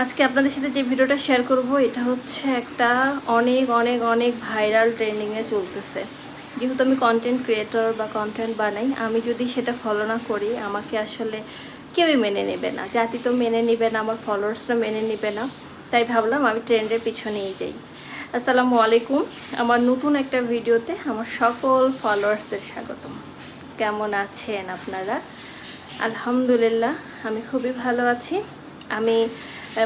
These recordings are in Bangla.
আজকে আপনাদের সাথে যে ভিডিওটা শেয়ার করব এটা হচ্ছে একটা অনেক অনেক অনেক ভাইরাল ট্রেন্ডিংয়ে চলতেছে। যেহেতু আমি কন্টেন্ট ক্রিয়েটর বা কন্টেন্ট বানাই, আমি যদি সেটা ফলো না করি আমাকে আসলে কেউই মেনে নেবে না, জাতি তো মেনে নেবে না, আমার ফলোয়ার্সরা মেনে নেবে না। তাই ভাবলাম আমি ট্রেন্ডের পিছনেই যাই। আসসালামু আলাইকুম, আমার নতুন একটা ভিডিওতে আমার সকল ফলোয়ার্সদের স্বাগতম। কেমন আছেন আপনারা? আলহামদুলিল্লাহ আমি খুবই ভালো আছি। আমি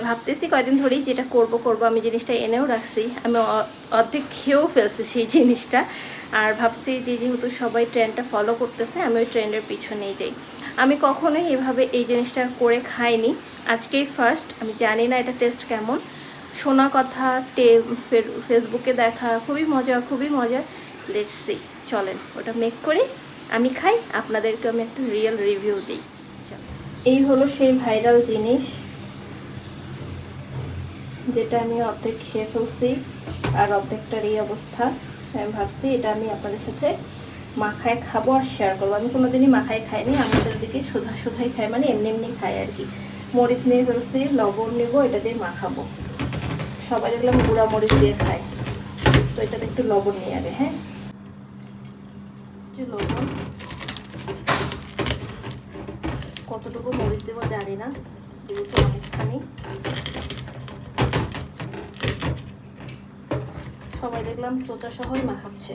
ভাবতেছি কয়দিন ধরেই যেটা করব আমি জিনিসটা এনেও রাখছি, আমি অর্ধেক খেয়েও ফেলছি সেই জিনিসটা। আর ভাবছি যে যেহেতু সবাই ট্রেন্ডটা ফলো করতেছে আমি ওই ট্রেন্ডের পিছনেই যাই। আমি কখনোই এভাবে এই জিনিসটা করে খাইনি, আজকেই ফার্স্ট। আমি জানি না এটা টেস্ট কেমন, শোনা কথা, ফেসবুকে দেখা, খুবই মজা। লেটস সি, চলেন ওটা মেক করি, আমি খাই, আপনাদেরকে আমি একটা রিয়েল রিভিউ দিই। এই হলো সেই ভাইরাল জিনিস যেটা আমি অর্ধেক খেয়ে ফেলছি, আর অর্ধেকটার এই অবস্থা। আমি ভাবছি এটা আমি আপনাদের সাথে মাখায় খাবো আর শেয়ার করবো। আমি কোনোদিনই মাখায় খাইনি, আমাদের দিকে সোধাই খাই, মানে এমনি খাই আর কি। মরিচ নিয়ে ফেলছি, লবণ নেব, এটা দিয়ে মাখাবো। সবাই দেখলাম গুঁড়া মরিচ দিয়ে খায়, তো এটাতে একটু লবণ নিয়ে আগে। হ্যাঁ, লবণ কতটুকু মরিচ দেবো জানি না, যেহেতু অনেকখানি। সবাই দেখলাম চোচা সহই মাখাচ্ছে,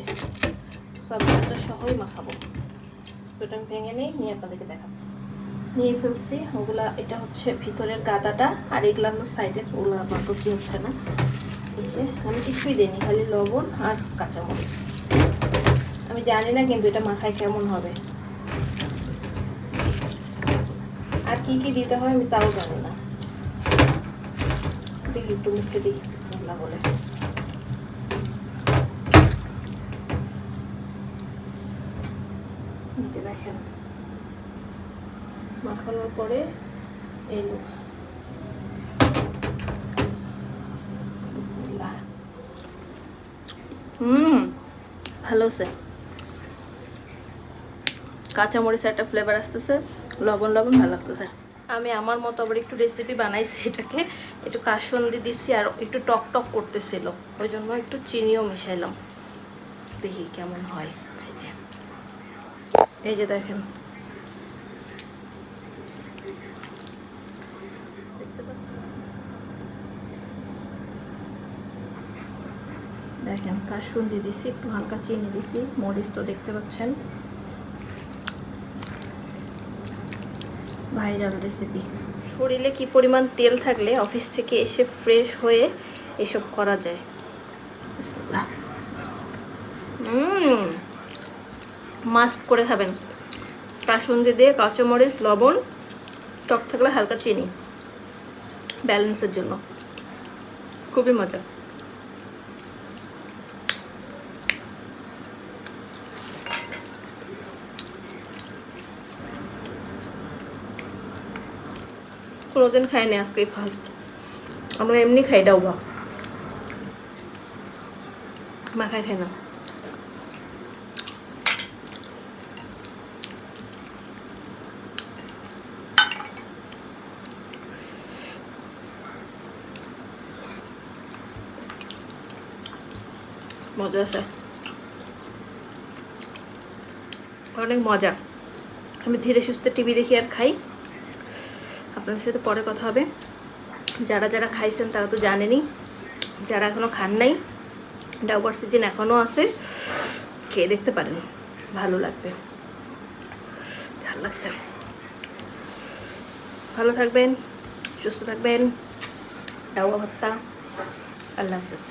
সব চোচা সহই মাখাবো। তো এটা আমি ভেঙে নিয়ে আপনাদেরকে দেখাচ্ছি। নিয়ে ফেলছি ওগুলা, এটা হচ্ছে ভিতরের গাদাটা, আর এগুলা হলো সাইডের, ওগুলো আমার তো কি হচ্ছে না। এই যে আমি কিছুই দিইনি, খালি লবণ আর কাঁচামরিচ। আমি জানি না কিন্তু এটা মাখায় কেমন হবে, আর কি কি দিতে হয় আমি তাও জানি না। দেখি একটু মুখে দিই না বলে। নিচে দেখেন মাখানোর পরে এই লুকস। বিসমিল্লাহ। ভালো আছে, কাঁচামরিচের একটা ফ্লেভার আসতেছে, লবণ ভালো লাগতেছে। আমি আমার মতো আবার একটু রেসিপি বানাইছি, এটাকে একটু কাসুন্দি দিছি আর একটু টক টক করতেছিল, ওই জন্য একটু চিনিও মিশাইলাম। দেখি কেমন হয় খাইতে। এই যে দেখেন, দেখতে পাচ্ছেন, দেখেন কাসুন্দি দিছি, একটু হালকা চিনি দিছি, মরিচ তো দেখতে পাচ্ছেন। Viral recipe. শরীরে কি পরিমাণ তেল থাকলে অফিস থেকে এসে ফ্রেশ হয়ে এসব করা যায়। মাস্ট করে খাবেন, কাসুন্দি দিয়ে কাঁচামরিচ, লবণ, টক থাকলে হালকা চিনি, ব্যালেন্সের জন্য খুবই মজা। কোনোদিন খাইনি, আজকেই ফার্স্ট। আমরা এমনি খাই, ডাউবা মাখায় খাই না। মজা আছে, অনেক মজা। আমি ধীরে সুস্থে টিভি দেখি আর খাই। আপনাদের সাথে পরে কথা হবে। যারা যারা খাইছেন তারা তো জানেনই, যারা এখনও খান নাই, ডাউবার সিজন এখনও আছে, খেয়ে দেখতে পারেন, ভালো লাগবে। ঝাল লাগছে। ভালো থাকবেন, সুস্থ থাকবেন। ডাউবা ভর্তা। আল্লাহ হাফেজ।